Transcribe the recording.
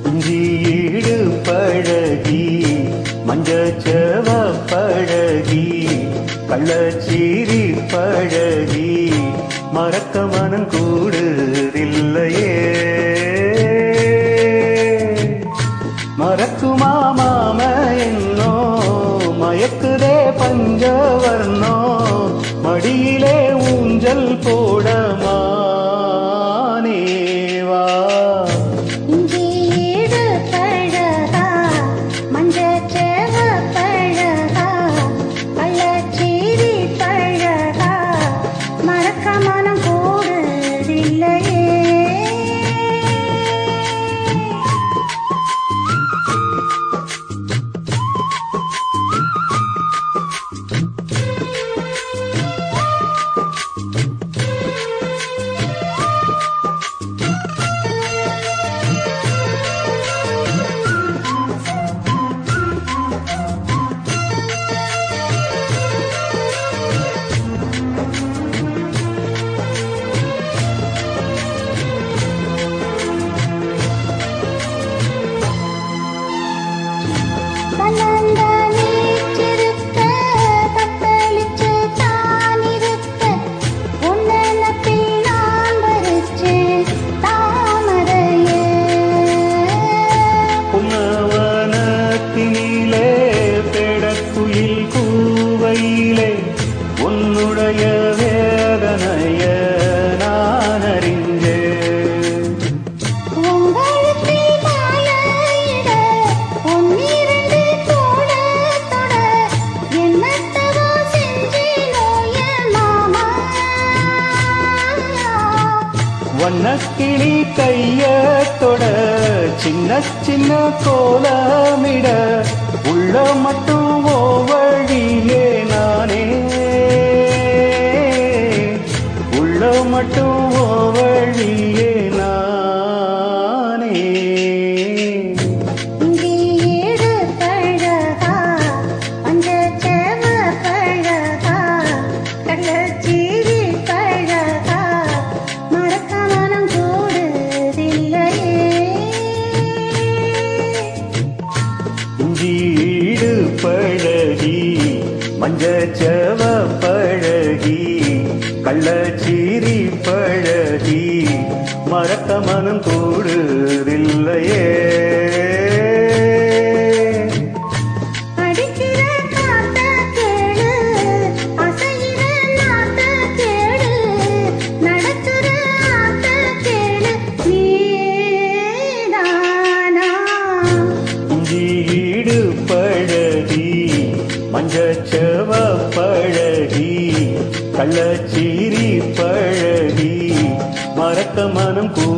இஞ்சியீடு பழகி மஞ்சச்சவ பழகி கள்ளச்சீரி பழகி மறக்க மனம் கூடுதில்லையே. மறக்குமா மாம என்னோ மயக்குதே பஞ்சவர்ணோ மடியிலே ஊஞ்சல் போடமா உன்னுடைய வேதனைய நான் அறிஞ்சேன். வண்ணக்கிளி கையத்தொட சின்ன சின்ன கோலமிட உள்ள மட்டும் ஓ வழியே நானே உள்ள மட்டும் ஓ வழியே நானே. இஞ்சியீடு பழகி மஞ்சச்சவ பழகி கள்ளச்சீரி பழகி மறக்க மனம் கூடுதில்லையே. இஞ்சியீடு பழகி மஞ்சச்சவ பழகி கள்ளச்சீரி பழகி மறக்க மனம் கூ